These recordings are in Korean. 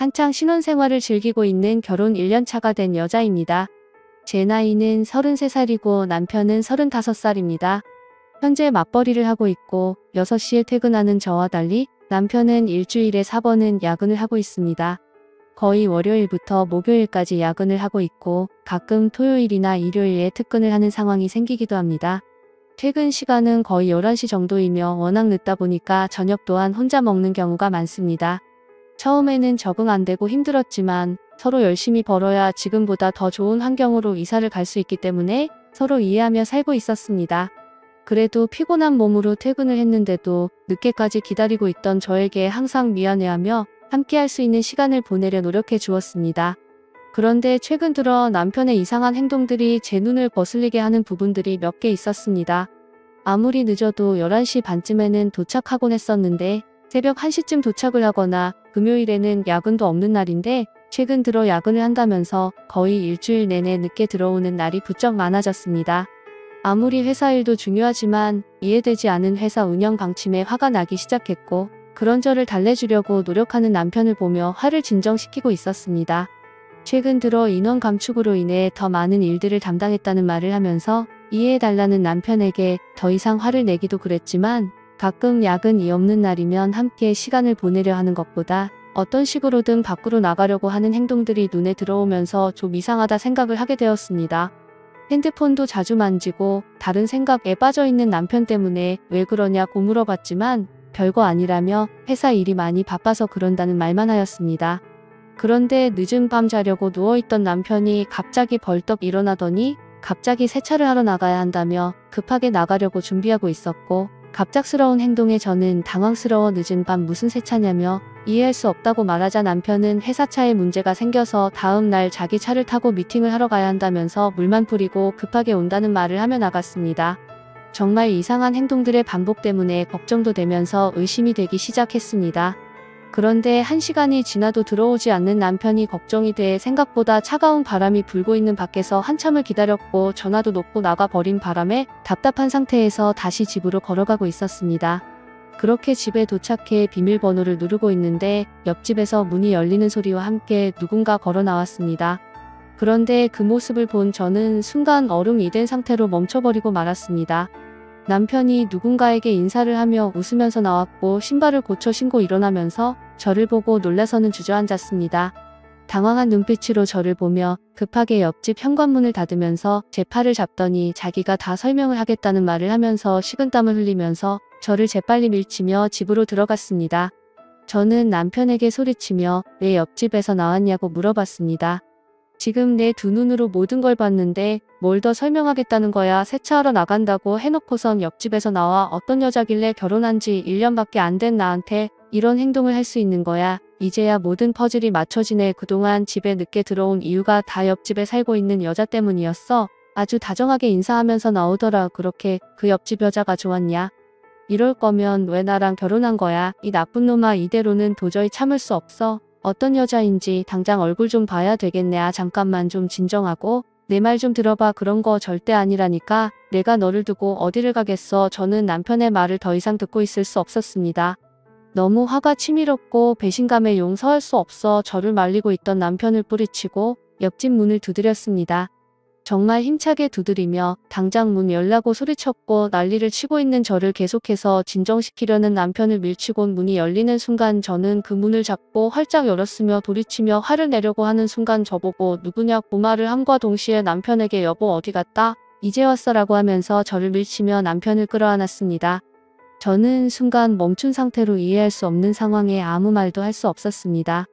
한창 신혼생활을 즐기고 있는 결혼 1년 차가 된 여자입니다. 제 나이는 33살이고 남편은 35살입니다. 현재 맞벌이를 하고 있고 6시에 퇴근하는 저와 달리 남편은 일주일에 4번은 야근을 하고 있습니다. 거의 월요일부터 목요일까지 야근을 하고 있고 가끔 토요일이나 일요일에 특근을 하는 상황이 생기기도 합니다. 퇴근 시간은 거의 11시 정도이며 워낙 늦다 보니까 저녁 또한 혼자 먹는 경우가 많습니다. 처음에는 적응 안 되고 힘들었지만 서로 열심히 벌어야 지금보다 더 좋은 환경으로 이사를 갈 수 있기 때문에 서로 이해하며 살고 있었습니다. 그래도 피곤한 몸으로 퇴근을 했는데도 늦게까지 기다리고 있던 저에게 항상 미안해하며 함께 할 수 있는 시간을 보내려 노력해 주었습니다. 그런데 최근 들어 남편의 이상한 행동들이 제 눈을 거슬리게 하는 부분들이 몇 개 있었습니다. 아무리 늦어도 11시 반쯤에는 도착하곤 했었는데 새벽 1시쯤 도착을 하거나 금요일에는 야근도 없는 날인데 최근 들어 야근을 한다면서 거의 일주일 내내 늦게 들어오는 날이 부쩍 많아졌습니다. 아무리 회사 일도 중요하지만 이해되지 않은 회사 운영 방침에 화가 나기 시작했고 그런 저를 달래주려고 노력하는 남편을 보며 화를 진정시키고 있었습니다. 최근 들어 인원 감축으로 인해 더 많은 일들을 담당했다는 말을 하면서 이해해달라는 남편에게 더 이상 화를 내기도 그랬지만 가끔 야근이 없는 날이면 함께 시간을 보내려 하는 것보다 어떤 식으로든 밖으로 나가려고 하는 행동들이 눈에 들어오면서 좀 이상하다 생각을 하게 되었습니다. 핸드폰도 자주 만지고 다른 생각에 빠져있는 남편 때문에 왜 그러냐고 물어봤지만 별거 아니라며 회사 일이 많이 바빠서 그런다는 말만 하였습니다. 그런데 늦은 밤 자려고 누워있던 남편이 갑자기 벌떡 일어나더니 갑자기 세차를 하러 나가야 한다며 급하게 나가려고 준비하고 있었고 갑작스러운 행동에 저는 당황스러워 늦은 밤 무슨 세차냐며 이해할 수 없다고 말하자 남편은 회사차에 문제가 생겨서 다음 날 자기 차를 타고 미팅을 하러 가야 한다면서 물만 뿌리고 급하게 온다는 말을 하며 나갔습니다. 정말 이상한 행동들의 반복 때문에 걱정도 되면서 의심이 되기 시작했습니다. 그런데 1시간이 지나도 들어오지 않는 남편이 걱정이 돼 생각보다 차가운 바람이 불고 있는 밖에서 한참을 기다렸고 전화도 놓고 나가버린 바람에 답답한 상태에서 다시 집으로 걸어가고 있었습니다. 그렇게 집에 도착해 비밀번호를 누르고 있는데 옆집에서 문이 열리는 소리와 함께 누군가 걸어 나왔습니다. 그런데 그 모습을 본 저는 순간 얼음이 된 상태로 멈춰버리고 말았습니다. 남편이 누군가에게 인사를 하며 웃으면서 나왔고 신발을 고쳐 신고 일어나면서 저를 보고 놀라서는 주저앉았습니다. 당황한 눈빛으로 저를 보며 급하게 옆집 현관문을 닫으면서 제 팔을 잡더니 자기가 다 설명을 하겠다는 말을 하면서 식은땀을 흘리면서 저를 재빨리 밀치며 집으로 들어갔습니다. 저는 남편에게 소리치며 왜 옆집에서 나왔냐고 물어봤습니다. 지금 내 두 눈으로 모든 걸 봤는데 뭘 더 설명하겠다는 거야. 세차하러 나간다고 해놓고선 옆집에서 나와 어떤 여자길래 결혼한 지 1년밖에 안 된 나한테 이런 행동을 할 수 있는 거야. 이제야 모든 퍼즐이 맞춰지네. 그동안 집에 늦게 들어온 이유가 다 옆집에 살고 있는 여자 때문이었어. 아주 다정하게 인사하면서 나오더라. 그렇게 그 옆집 여자가 좋았냐? 이럴 거면 왜 나랑 결혼한 거야? 이 나쁜 놈아, 이대로는 도저히 참을 수 없어. 어떤 여자인지 당장 얼굴 좀 봐야 되겠네. 아, 잠깐만 좀 진정하고 내 말 좀 들어봐. 그런 거 절대 아니라니까. 내가 너를 두고 어디를 가겠어. 저는 남편의 말을 더 이상 듣고 있을 수 없었습니다. 너무 화가 치밀었고 배신감에 용서할 수 없어 저를 말리고 있던 남편을 뿌리치고 옆집 문을 두드렸습니다. 정말 힘차게 두드리며 당장 문 열라고 소리쳤고 난리를 치고 있는 저를 계속해서 진정시키려는 남편을 밀치곤 문이 열리는 순간 저는 그 문을 잡고 활짝 열었으며 돌이치며 화를 내려고 하는 순간 저보고 누구냐고 말을 함과 동시에 남편에게 여보 어디 갔다? 이제 왔어 라고 하면서 저를 밀치며 남편을 끌어안았습니다. 저는 순간 멈춘 상태로 이해할 수 없는 상황에 아무 말도 할 수 없었습니다.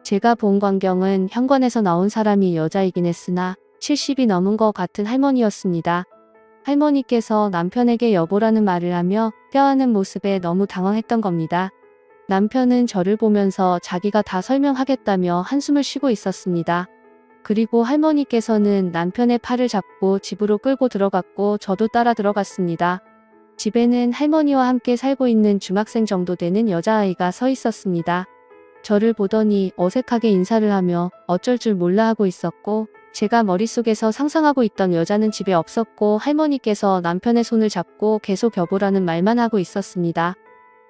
제가 본 광경은 현관에서 나온 사람이 여자이긴 했으나 70이 넘은 것 같은 할머니였습니다. 할머니께서 남편에게 여보라는 말을 하며 껴안는 모습에 너무 당황했던 겁니다. 남편은 저를 보면서 자기가 다 설명하겠다며 한숨을 쉬고 있었습니다. 그리고 할머니께서는 남편의 팔을 잡고 집으로 끌고 들어갔고 저도 따라 들어갔습니다. 집에는 할머니와 함께 살고 있는 중학생 정도 되는 여자아이가 서 있었습니다. 저를 보더니 어색하게 인사를 하며 어쩔 줄 몰라 하고 있었고 제가 머릿속에서 상상하고 있던 여자는 집에 없었고 할머니께서 남편의 손을 잡고 계속 여보라는 말만 하고 있었습니다.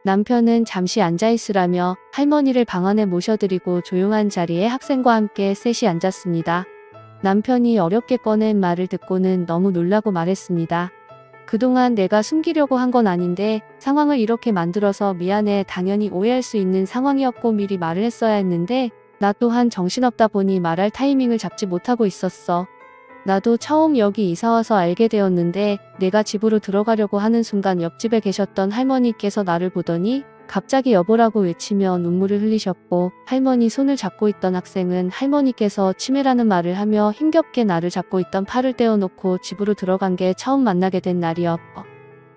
남편은 잠시 앉아있으라며 할머니를 방 안에 모셔드리고 조용한 자리에 학생과 함께 셋이 앉았습니다. 남편이 어렵게 꺼낸 말을 듣고는 너무 놀라고 말했습니다. 그동안 내가 숨기려고 한 건 아닌데 상황을 이렇게 만들어서 미안해. 당연히 오해할 수 있는 상황이었고 미리 말을 했어야 했는데 나 또한 정신없다 보니 말할 타이밍을 잡지 못하고 있었어. 나도 처음 여기 이사와서 알게 되었는데 내가 집으로 들어가려고 하는 순간 옆집에 계셨던 할머니께서 나를 보더니 갑자기 여보라고 외치며 눈물을 흘리셨고 할머니 손을 잡고 있던 학생은 할머니께서 치매라는 말을 하며 힘겹게 나를 잡고 있던 팔을 떼어놓고 집으로 들어간 게 처음 만나게 된 날이었고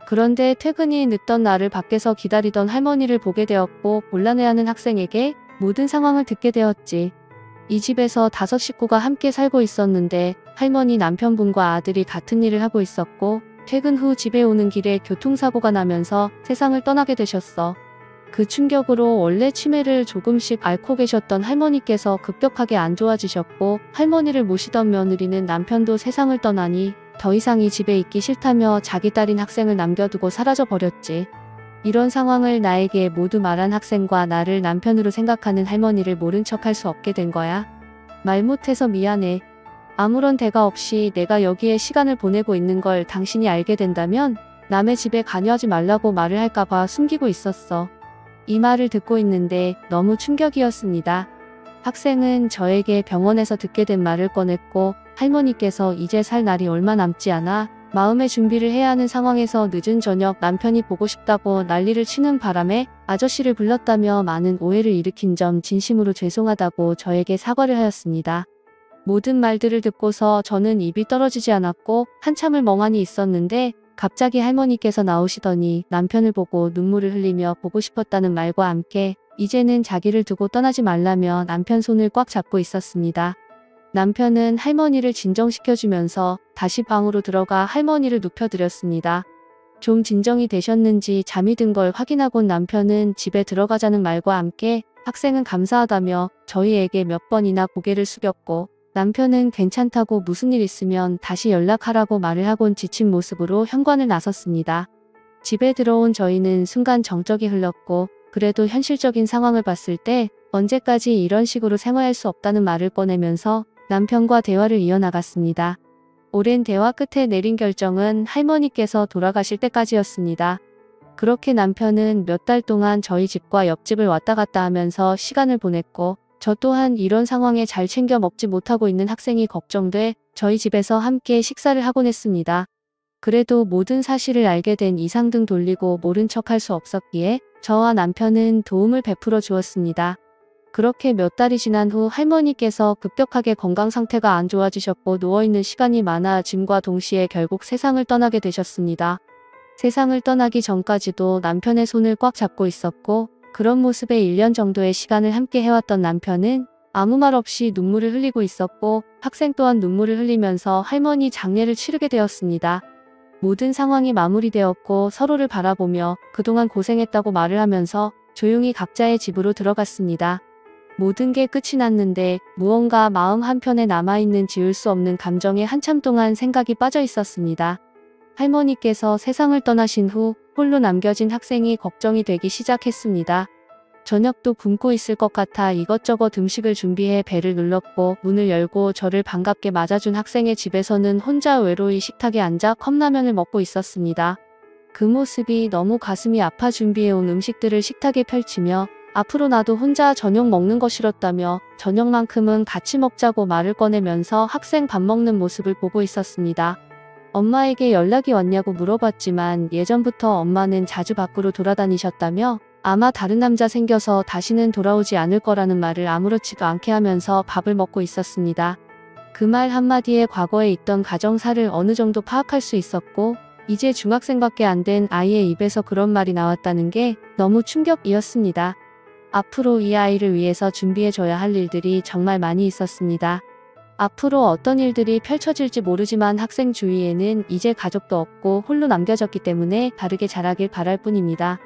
그런데 퇴근이 늦던 나를 밖에서 기다리던 할머니를 보게 되었고 곤란해하는 학생에게 모든 상황을 듣게 되었지. 이 집에서 5식구가 함께 살고 있었는데 할머니 남편분과 아들이 같은 일을 하고 있었고 퇴근 후 집에 오는 길에 교통사고가 나면서 세상을 떠나게 되셨어. 그 충격으로 원래 치매를 조금씩 앓고 계셨던 할머니께서 급격하게 안 좋아지셨고 할머니를 모시던 며느리는 남편도 세상을 떠나니 더 이상 이 집에 있기 싫다며 자기 딸인 학생을 남겨두고 사라져 버렸지. 이런 상황을 나에게 모두 말한 학생과 나를 남편으로 생각하는 할머니를 모른 척할 수 없게 된 거야. 말 못해서 미안해. 아무런 대가 없이 내가 여기에 시간을 보내고 있는 걸 당신이 알게 된다면 남의 집에 관여하지 말라고 말을 할까봐 숨기고 있었어. 이 말을 듣고 있는데 너무 충격이었습니다. 학생은 저에게 병원에서 듣게 된 말을 꺼냈고 할머니께서 이제 살 날이 얼마 남지 않아 마음의 준비를 해야 하는 상황에서 늦은 저녁 남편이 보고 싶다고 난리를 치는 바람에 아저씨를 불렀다며 많은 오해를 일으킨 점 진심으로 죄송하다고 저에게 사과를 하였습니다. 모든 말들을 듣고서 저는 입이 떨어지지 않았고 한참을 멍하니 있었는데 갑자기 할머니께서 나오시더니 남편을 보고 눈물을 흘리며 보고 싶었다는 말과 함께 이제는 자기를 두고 떠나지 말라며 남편 손을 꽉 잡고 있었습니다. 남편은 할머니를 진정시켜주면서 다시 방으로 들어가 할머니를 눕혀드렸습니다. 좀 진정이 되셨는지 잠이 든 걸 확인하곤 남편은 집에 들어가자는 말과 함께 학생은 감사하다며 저희에게 몇 번이나 고개를 숙였고 남편은 괜찮다고 무슨 일 있으면 다시 연락하라고 말을 하곤 지친 모습으로 현관을 나섰습니다. 집에 들어온 저희는 순간 정적이 흘렀고 그래도 현실적인 상황을 봤을 때 언제까지 이런 식으로 생활할 수 없다는 말을 꺼내면서 남편과 대화를 이어나갔습니다. 오랜 대화 끝에 내린 결정은 할머니께서 돌아가실 때까지였습니다. 그렇게 남편은 몇 달 동안 저희 집과 옆집을 왔다 갔다 하면서 시간을 보냈고 저 또한 이런 상황에 잘 챙겨 먹지 못하고 있는 학생이 걱정돼 저희 집에서 함께 식사를 하곤 했습니다. 그래도 모든 사실을 알게 된 이상 등 돌리고 모른 척할 수 없었기에 저와 남편은 도움을 베풀어 주었습니다. 그렇게 몇 달이 지난 후 할머니께서 급격하게 건강 상태가 안 좋아지셨고 누워있는 시간이 많아짐과 동시에 결국 세상을 떠나게 되셨습니다. 세상을 떠나기 전까지도 남편의 손을 꽉 잡고 있었고 그런 모습에 1년 정도의 시간을 함께 해왔던 남편은 아무 말 없이 눈물을 흘리고 있었고 학생 또한 눈물을 흘리면서 할머니 장례를 치르게 되었습니다. 모든 상황이 마무리되었고 서로를 바라보며 그동안 고생했다고 말을 하면서 조용히 각자의 집으로 들어갔습니다. 모든 게 끝이 났는데 무언가 마음 한편에 남아있는 지울 수 없는 감정에 한참 동안 생각이 빠져 있었습니다. 할머니께서 세상을 떠나신 후 홀로 남겨진 학생이 걱정이 되기 시작했습니다. 저녁도 굶고 있을 것 같아 이것저것 음식을 준비해 배를 눌렀고 문을 열고 저를 반갑게 맞아준 학생의 집에서는 혼자 외로이 식탁에 앉아 컵라면을 먹고 있었습니다. 그 모습이 너무 가슴이 아파 준비해온 음식들을 식탁에 펼치며 앞으로 나도 혼자 저녁 먹는 거 싫었다며 저녁만큼은 같이 먹자고 말을 꺼내면서 학생 밥 먹는 모습을 보고 있었습니다. 엄마에게 연락이 왔냐고 물어봤지만 예전부터 엄마는 자주 밖으로 돌아다니셨다며 아마 다른 남자 생겨서 다시는 돌아오지 않을 거라는 말을 아무렇지도 않게 하면서 밥을 먹고 있었습니다. 그 말 한마디에 과거에 있던 가정사를 어느 정도 파악할 수 있었고 이제 중학생밖에 안 된 아이의 입에서 그런 말이 나왔다는 게 너무 충격이었습니다. 앞으로 이 아이를 위해서 준비해줘야 할 일들이 정말 많이 있었습니다. 앞으로 어떤 일들이 펼쳐질지 모르지만 학생 주위에는 이제 가족도 없고 홀로 남겨졌기 때문에 바르게 자라길 바랄 뿐입니다.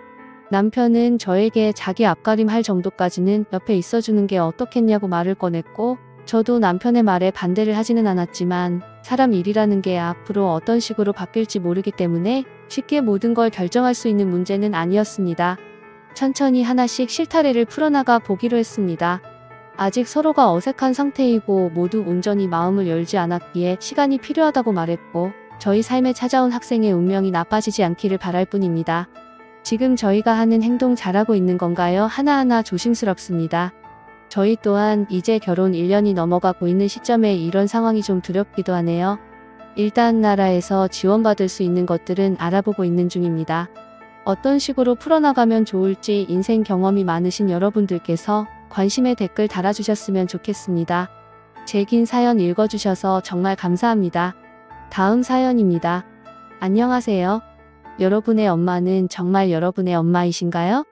남편은 저에게 자기 앞가림 할 정도까지는 옆에 있어주는 게 어떻겠냐고 말을 꺼냈고 저도 남편의 말에 반대를 하지는 않았지만 사람 일이라는 게 앞으로 어떤 식으로 바뀔지 모르기 때문에 쉽게 모든 걸 결정할 수 있는 문제는 아니었습니다. 천천히 하나씩 실타래를 풀어나가 보기로 했습니다. 아직 서로가 어색한 상태이고 모두 온전히 마음을 열지 않았기에 시간이 필요하다고 말했고, 저희 삶에 찾아온 학생의 운명이 나빠지지 않기를 바랄 뿐입니다. 지금 저희가 하는 행동 잘하고 있는 건가요? 하나하나 조심스럽습니다. 저희 또한 이제 결혼 1년이 넘어가고 있는 시점에 이런 상황이 좀 두렵기도 하네요. 일단 나라에서 지원받을 수 있는 것들은 알아보고 있는 중입니다. 어떤 식으로 풀어나가면 좋을지 인생 경험이 많으신 여러분들께서 관심의 댓글 달아주셨으면 좋겠습니다. 제 긴 사연 읽어주셔서 정말 감사합니다. 다음 사연입니다. 안녕하세요. 여러분의 엄마는 정말 여러분의 엄마이신가요?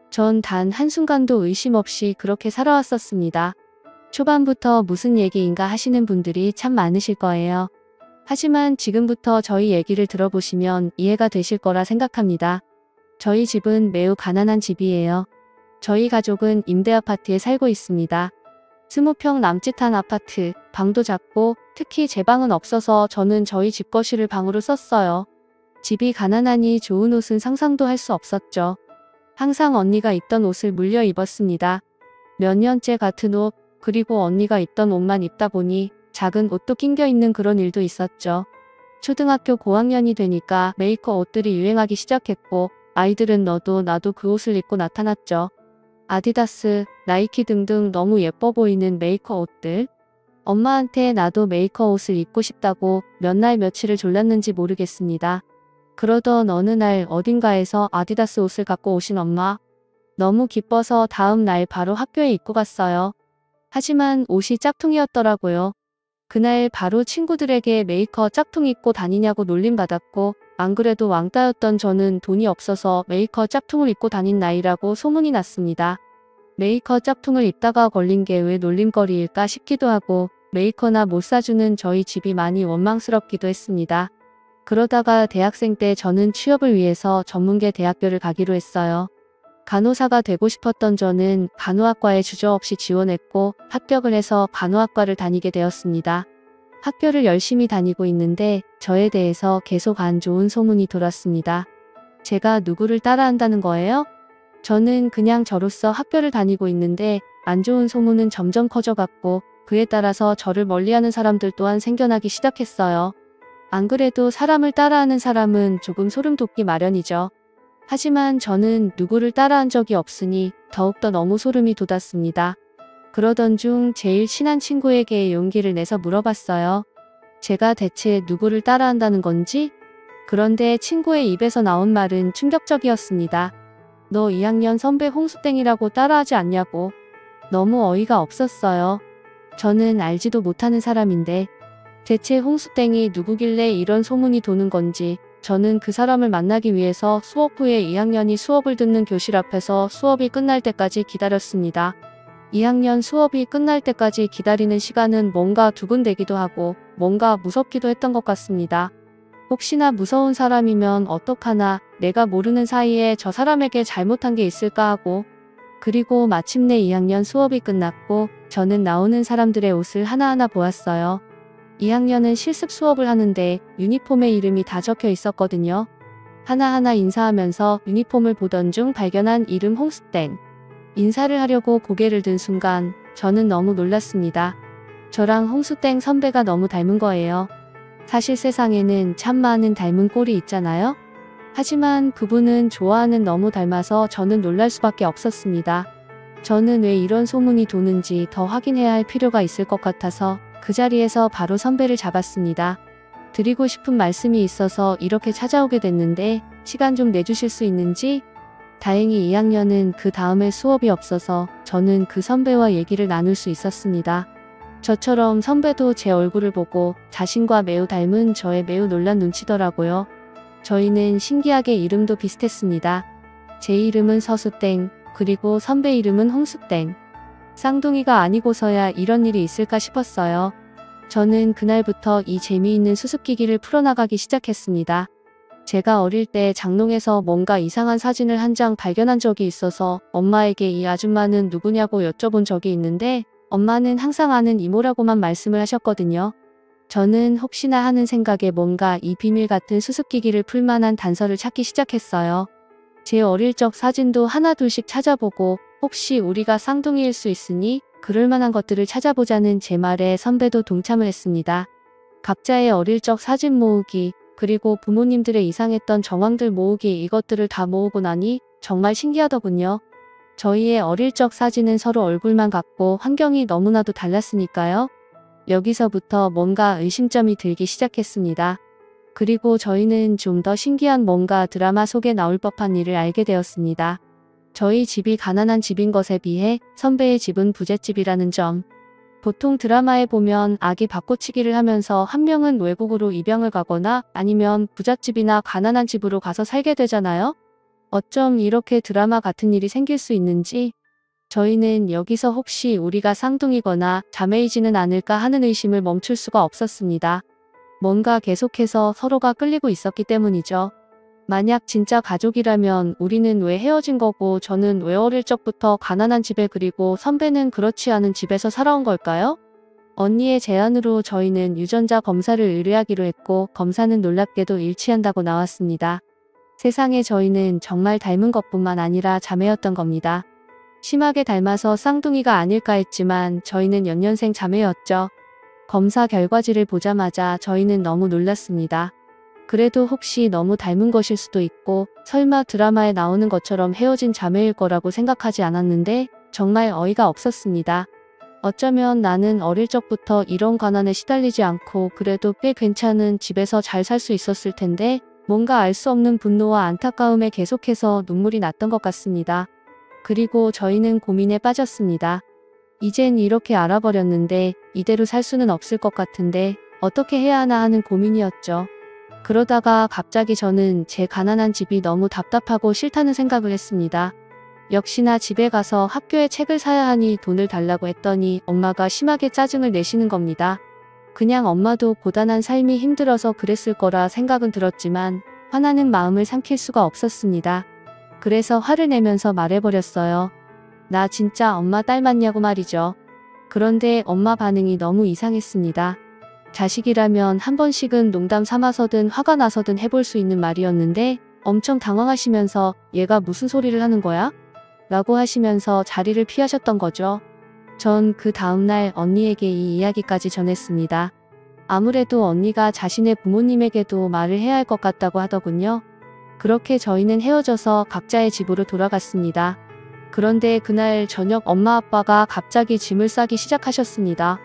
전 단 한순간도 의심 없이 그렇게 살아왔었습니다. 초반부터 무슨 얘기인가 하시는 분들이 참 많으실 거예요. 하지만 지금부터 저희 얘기를 들어보시면 이해가 되실 거라 생각합니다. 저희 집은 매우 가난한 집이에요. 저희 가족은 임대 아파트에 살고 있습니다. 20평 남짓한 아파트, 방도 작고 특히 제 방은 없어서 저는 저희 집 거실을 방으로 썼어요. 집이 가난하니 좋은 옷은 상상도 할 수 없었죠. 항상 언니가 입던 옷을 물려 입었습니다. 몇 년째 같은 옷, 그리고 언니가 입던 옷만 입다 보니 작은 옷도 낑겨 있는 그런 일도 있었죠. 초등학교 고학년이 되니까 메이커 옷들이 유행하기 시작했고 아이들은 너도 나도 그 옷을 입고 나타났죠. 아디다스, 나이키 등등 너무 예뻐 보이는 메이커 옷들. 엄마한테 나도 메이커 옷을 입고 싶다고 몇 날 며칠을 졸랐는지 모르겠습니다. 그러던 어느 날 어딘가에서 아디다스 옷을 갖고 오신 엄마. 너무 기뻐서 다음 날 바로 학교에 입고 갔어요. 하지만 옷이 짝퉁이었더라고요. 그날 바로 친구들에게 메이커 짝퉁 입고 다니냐고 놀림받았고, 안 그래도 왕따였던 저는 돈이 없어서 메이커 짝퉁을 입고 다닌 나이라고 소문이 났습니다. 메이커 짝퉁을 입다가 걸린 게 왜 놀림거리일까 싶기도 하고, 메이커나 못 사주는 저희 집이 많이 원망스럽기도 했습니다. 그러다가 대학생 때 저는 취업을 위해서 전문계 대학교를 가기로 했어요. 간호사가 되고 싶었던 저는 간호학과에 주저없이 지원했고 합격을 해서 간호학과를 다니게 되었습니다. 학교를 열심히 다니고 있는데 저에 대해서 계속 안 좋은 소문이 돌았습니다. 제가 누구를 따라한다는 거예요? 저는 그냥 저로서 학교를 다니고 있는데 안 좋은 소문은 점점 커져갔고 그에 따라서 저를 멀리하는 사람들 또한 생겨나기 시작했어요. 안 그래도 사람을 따라하는 사람은 조금 소름 돋기 마련이죠. 하지만 저는 누구를 따라한 적이 없으니 더욱더 너무 소름이 돋았습니다. 그러던 중 제일 친한 친구에게 용기를 내서 물어봤어요. 제가 대체 누구를 따라한다는 건지? 그런데 친구의 입에서 나온 말은 충격적이었습니다. 너 2학년 선배 홍수땡이라고 따라하지 않냐고. 너무 어이가 없었어요. 저는 알지도 못하는 사람인데 대체 홍수땡이 누구길래 이런 소문이 도는 건지. 저는 그 사람을 만나기 위해서 수업 후에 2학년이 수업을 듣는 교실 앞에서 수업이 끝날 때까지 기다렸습니다. 2학년 수업이 끝날 때까지 기다리는 시간은 뭔가 두근대기도 하고 뭔가 무섭기도 했던 것 같습니다. 혹시나 무서운 사람이면 어떡하나, 내가 모르는 사이에 저 사람에게 잘못한 게 있을까 하고. 그리고 마침내 2학년 수업이 끝났고 저는 나오는 사람들의 옷을 하나하나 보았어요. 2학년은 실습 수업을 하는데 유니폼에 이름이 다 적혀 있었거든요. 하나하나 인사하면서 유니폼을 보던 중 발견한 이름 홍수땡. 인사를 하려고 고개를 든 순간 저는 너무 놀랐습니다. 저랑 홍수땡 선배가 너무 닮은 거예요. 사실 세상에는 참 많은 닮은 꼴이 있잖아요. 하지만 그분은 좋아하는 너무 닮아서 저는 놀랄 수밖에 없었습니다. 저는 왜 이런 소문이 도는지 더 확인해야 할 필요가 있을 것 같아서 그 자리에서 바로 선배를 잡았습니다. 드리고 싶은 말씀이 있어서 이렇게 찾아오게 됐는데 시간 좀 내주실 수 있는지? 다행히 2학년은 그 다음에 수업이 없어서 저는 그 선배와 얘기를 나눌 수 있었습니다. 저처럼 선배도 제 얼굴을 보고 자신과 매우 닮은 저에 매우 놀란 눈치더라고요. 저희는 신기하게 이름도 비슷했습니다. 제 이름은 서수땡, 그리고 선배 이름은 홍수땡. 쌍둥이가 아니고서야 이런 일이 있을까 싶었어요. 저는 그날부터 이 재미있는 수수께끼를 풀어나가기 시작했습니다. 제가 어릴 때 장롱에서 뭔가 이상한 사진을 한 장 발견한 적이 있어서 엄마에게 이 아줌마는 누구냐고 여쭤본 적이 있는데 엄마는 항상 아는 이모라고만 말씀을 하셨거든요. 저는 혹시나 하는 생각에 뭔가 이 비밀 같은 수수께끼를 풀 만한 단서를 찾기 시작했어요. 제 어릴 적 사진도 하나둘씩 찾아보고 혹시 우리가 쌍둥이일 수 있으니 그럴 만한 것들을 찾아보자는 제 말에 선배도 동참을 했습니다. 각자의 어릴 적 사진 모으기, 그리고 부모님들의 이상했던 정황들 모으기, 이것들을 다 모으고 나니 정말 신기하더군요. 저희의 어릴 적 사진은 서로 얼굴만 같고 환경이 너무나도 달랐으니까요. 여기서부터 뭔가 의심점이 들기 시작했습니다. 그리고 저희는 좀 더 신기한 뭔가 드라마 속에 나올 법한 일을 알게 되었습니다. 저희 집이 가난한 집인 것에 비해 선배의 집은 부잣집이라는 점. 보통 드라마에 보면 아기 바꿔치기를 하면서 한 명은 외국으로 입양을 가거나 아니면 부잣집이나 가난한 집으로 가서 살게 되잖아요. 어쩜 이렇게 드라마 같은 일이 생길 수 있는지 저희는 여기서 혹시 우리가 쌍둥이거나 자매이지는 않을까 하는 의심을 멈출 수가 없었습니다. 뭔가 계속해서 서로가 끌리고 있었기 때문이죠. 만약 진짜 가족이라면 우리는 왜 헤어진 거고 저는 왜 어릴 적부터 가난한 집에 그리고 선배는 그렇지 않은 집에서 살아온 걸까요? 언니의 제안으로 저희는 유전자 검사를 의뢰하기로 했고 검사는 놀랍게도 일치한다고 나왔습니다. 세상에 저희는 정말 닮은 것뿐만 아니라 자매였던 겁니다. 심하게 닮아서 쌍둥이가 아닐까 했지만 저희는 연년생 자매였죠. 검사 결과지를 보자마자 저희는 너무 놀랐습니다. 그래도 혹시 너무 닮은 것일 수도 있고 설마 드라마에 나오는 것처럼 헤어진 자매일 거라고 생각하지 않았는데 정말 어이가 없었습니다. 어쩌면 나는 어릴 적부터 이런 가난에 시달리지 않고 그래도 꽤 괜찮은 집에서 잘 살 수 있었을 텐데 뭔가 알 수 없는 분노와 안타까움에 계속해서 눈물이 났던 것 같습니다. 그리고 저희는 고민에 빠졌습니다. 이젠 이렇게 알아버렸는데 이대로 살 수는 없을 것 같은데 어떻게 해야 하나 하는 고민이었죠. 그러다가 갑자기 저는 제 가난한 집이 너무 답답하고 싫다는 생각을 했습니다. 역시나 집에 가서 학교에 책을 사야 하니 돈을 달라고 했더니 엄마가 심하게 짜증을 내시는 겁니다. 그냥 엄마도 고단한 삶이 힘들어서 그랬을 거라 생각은 들었지만 화나는 마음을 삼킬 수가 없었습니다. 그래서 화를 내면서 말해버렸어요. 나 진짜 엄마 딸 맞냐고 말이죠. 그런데 엄마 반응이 너무 이상했습니다. 자식이라면 한 번씩은 농담 삼아서든 화가 나서든 해볼 수 있는 말이었는데 엄청 당황하시면서 얘가 무슨 소리를 하는 거야? 라고 하시면서 자리를 피하셨던 거죠. 전 그 다음날 언니에게 이 이야기까지 전했습니다. 아무래도 언니가 자신의 부모님에게도 말을 해야 할 것 같다고 하더군요. 그렇게 저희는 헤어져서 각자의 집으로 돌아갔습니다. 그런데 그날 저녁 엄마 아빠가 갑자기 짐을 싸기 시작하셨습니다.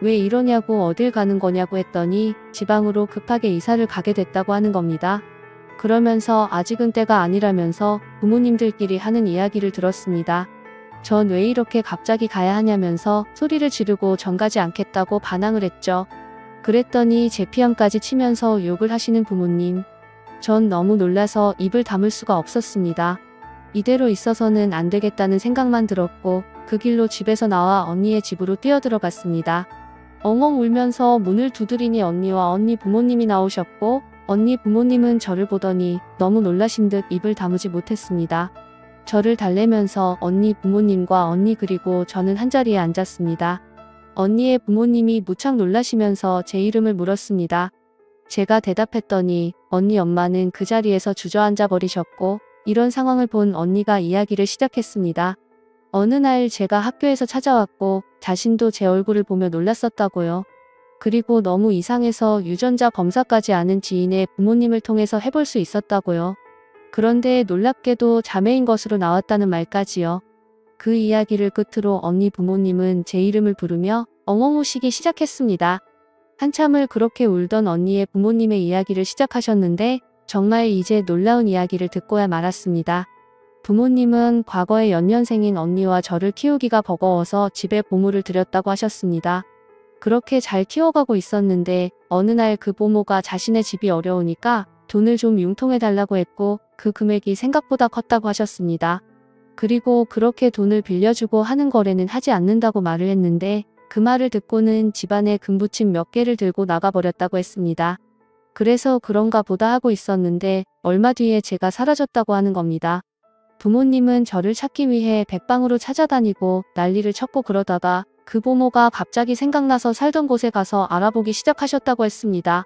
왜 이러냐고 어딜 가는 거냐고 했더니 지방으로 급하게 이사를 가게 됐다고 하는 겁니다. 그러면서 아직은 때가 아니라면서 부모님들끼리 하는 이야기를 들었습니다. 전 왜 이렇게 갑자기 가야 하냐면서 소리를 지르고 전 가지 않겠다고 반항을 했죠. 그랬더니 제 피함까지 치면서 욕을 하시는 부모님. 전 너무 놀라서 입을 다물 수가 없었습니다. 이대로 있어서는 안 되겠다는 생각만 들었고 그 길로 집에서 나와 언니의 집으로 뛰어들어갔습니다. 엉엉 울면서 문을 두드리니 언니와 언니 부모님이 나오셨고 언니 부모님은 저를 보더니 너무 놀라신 듯 입을 다무지 못했습니다. 저를 달래면서 언니 부모님과 언니 그리고 저는 한자리에 앉았습니다. 언니의 부모님이 무척 놀라시면서 제 이름을 물었습니다. 제가 대답했더니 언니 엄마는 그 자리에서 주저앉아 버리셨고 이런 상황을 본 언니가 이야기를 시작했습니다. 어느 날 제가 학교에서 찾아왔고 자신도 제 얼굴을 보며 놀랐었다고요. 그리고 너무 이상해서 유전자 검사까지 아는 지인의 부모님을 통해서 해볼 수 있었다고요. 그런데 놀랍게도 자매인 것으로 나왔다는 말까지요. 그 이야기를 끝으로 언니 부모님은 제 이름을 부르며 엉엉 우시기 시작했습니다. 한참을 그렇게 울던 언니의 부모님의 이야기를 시작하셨는데 정말 이제 놀라운 이야기를 듣고야 말았습니다. 부모님은 과거에 연년생인 언니와 저를 키우기가 버거워서 집에 보모를 들였다고 하셨습니다. 그렇게 잘 키워가고 있었는데 어느 날 그 보모가 자신의 집이 어려우니까 돈을 좀 융통해달라고 했고 그 금액이 생각보다 컸다고 하셨습니다. 그리고 그렇게 돈을 빌려주고 하는 거래는 하지 않는다고 말을 했는데 그 말을 듣고는 집안에 금부침 몇 개를 들고 나가버렸다고 했습니다. 그래서 그런가 보다 하고 있었는데 얼마 뒤에 제가 사라졌다고 하는 겁니다. 부모님은 저를 찾기 위해 백방으로 찾아다니고 난리를 쳤고 그러다가 그 보모가 갑자기 생각나서 살던 곳에 가서 알아보기 시작하셨다고 했습니다.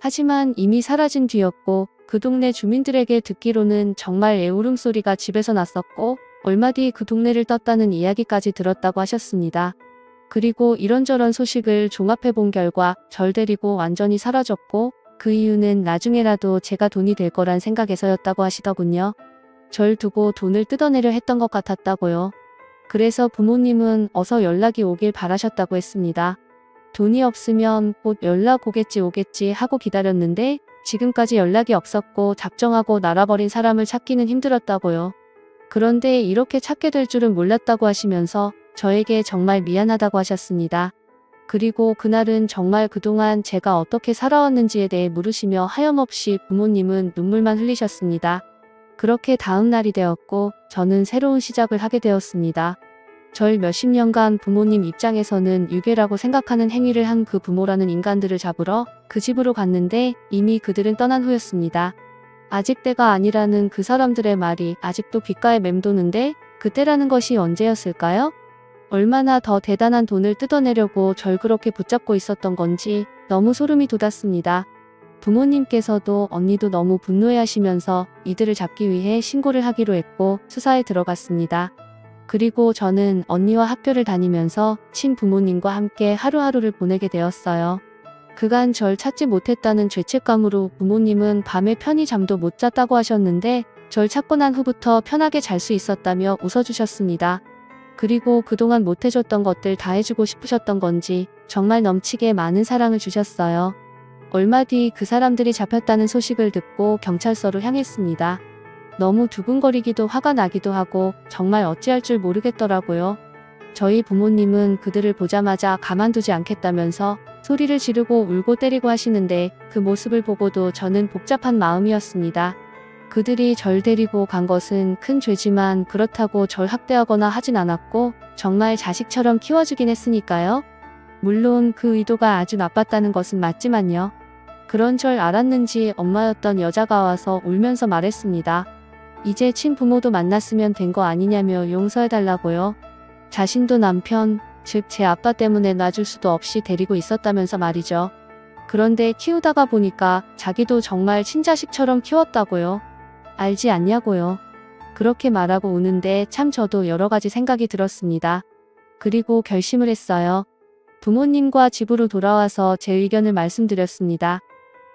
하지만 이미 사라진 뒤였고 그 동네 주민들에게 듣기로는 정말 애울음소리가 집에서 났었고 얼마 뒤 그 동네를 떴다는 이야기까지 들었다고 하셨습니다. 그리고 이런저런 소식을 종합해 본 결과 절 데리고 완전히 사라졌고 그 이유는 나중에라도 제가 돈이 될 거란 생각에서였다고 하시더군요. 절 두고 돈을 뜯어내려 했던 것 같았다고요. 그래서 부모님은 어서 연락이 오길 바라셨다고 했습니다. 돈이 없으면 곧 연락 오겠지 하고 기다렸는데 지금까지 연락이 없었고 작정하고 날아버린 사람을 찾기는 힘들었다고요. 그런데 이렇게 찾게 될 줄은 몰랐다고 하시면서 저에게 정말 미안하다고 하셨습니다. 그리고 그날은 정말 그동안 제가 어떻게 살아왔는지에 대해 물으시며 하염없이 부모님은 눈물만 흘리셨습니다. 그렇게 다음 날이 되었고 저는 새로운 시작을 하게 되었습니다. 절 몇십 년간 부모님 입장에서는 유괴라고 생각하는 행위를 한 그 부모라는 인간들을 잡으러 그 집으로 갔는데 이미 그들은 떠난 후였습니다. 아직 때가 아니라는 그 사람들의 말이 아직도 귓가에 맴도는데 그때라는 것이 언제였을까요? 얼마나 더 대단한 돈을 뜯어내려고 절 그렇게 붙잡고 있었던 건지 너무 소름이 돋았습니다. 부모님께서도 언니도 너무 분노해하시면서 이들을 잡기 위해 신고를 하기로 했고 수사에 들어갔습니다. 그리고 저는 언니와 학교를 다니면서 친부모님과 함께 하루하루를 보내게 되었어요. 그간 절 찾지 못했다는 죄책감으로 부모님은 밤에 편히 잠도 못 잤다고 하셨는데 절 찾고 난 후부터 편하게 잘 수 있었다며 웃어주셨습니다. 그리고 그동안 못해줬던 것들 다 해주고 싶으셨던 건지 정말 넘치게 많은 사랑을 주셨어요. 얼마 뒤 그 사람들이 잡혔다는 소식을 듣고 경찰서로 향했습니다. 너무 두근거리기도 화가 나기도 하고 정말 어찌할 줄 모르겠더라고요. 저희 부모님은 그들을 보자마자 가만두지 않겠다면서 소리를 지르고 울고 때리고 하시는데 그 모습을 보고도 저는 복잡한 마음이었습니다. 그들이 절 데리고 간 것은 큰 죄지만 그렇다고 절 학대하거나 하진 않았고 정말 자식처럼 키워주긴 했으니까요. 물론 그 의도가 아주 나빴다는 것은 맞지만요. 그런 줄 알았는지 엄마였던 여자가 와서 울면서 말했습니다. 이제 친부모도 만났으면 된 거 아니냐며 용서해달라고요. 자신도 남편, 즉 제 아빠 때문에 놔줄 수도 없이 데리고 있었다면서 말이죠. 그런데 키우다가 보니까 자기도 정말 친자식처럼 키웠다고요. 알지 않냐고요. 그렇게 말하고 우는데 참 저도 여러 가지 생각이 들었습니다. 그리고 결심을 했어요. 부모님과 집으로 돌아와서 제 의견을 말씀드렸습니다.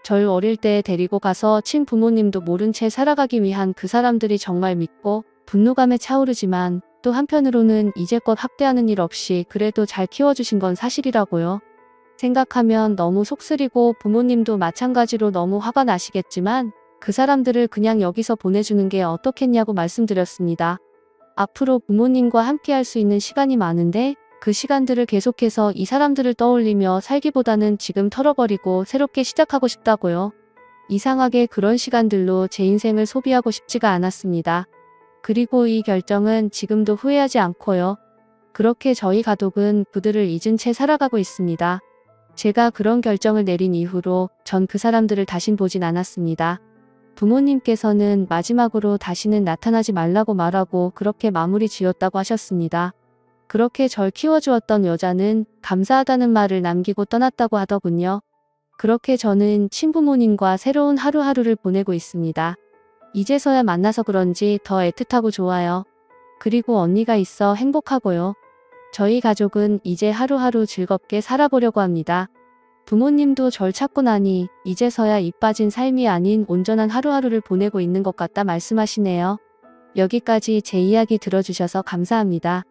절 어릴 때 데리고 가서 친부모님도 모른 채 살아가기 위한 그 사람들이 정말 믿고 분노감에 차오르지만 또 한편으로는 이제껏 학대하는 일 없이 그래도 잘 키워주신 건 사실이라고요. 생각하면 너무 속쓰리고 부모님도 마찬가지로 너무 화가 나시겠지만 그 사람들을 그냥 여기서 보내주는 게 어떻겠냐고 말씀드렸습니다. 앞으로 부모님과 함께 할 수 있는 시간이 많은데 그 시간들을 계속해서 이 사람들을 떠올리며 살기보다는 지금 털어버리고 새롭게 시작하고 싶다고요. 이상하게 그런 시간들로 제 인생을 소비하고 싶지가 않았습니다. 그리고 이 결정은 지금도 후회하지 않고요. 그렇게 저희 가족은 그들을 잊은 채 살아가고 있습니다. 제가 그런 결정을 내린 이후로 전 그 사람들을 다신 보진 않았습니다. 부모님께서는 마지막으로 다시는 나타나지 말라고 말하고 그렇게 마무리 지었다고 하셨습니다. 그렇게 절 키워주었던 여자는 감사하다는 말을 남기고 떠났다고 하더군요. 그렇게 저는 친부모님과 새로운 하루하루를 보내고 있습니다. 이제서야 만나서 그런지 더 애틋하고 좋아요. 그리고 언니가 있어 행복하고요. 저희 가족은 이제 하루하루 즐겁게 살아보려고 합니다. 부모님도 절 찾고 나니 이제서야 입 빠진 삶이 아닌 온전한 하루하루를 보내고 있는 것 같다 말씀하시네요. 여기까지 제 이야기 들어주셔서 감사합니다.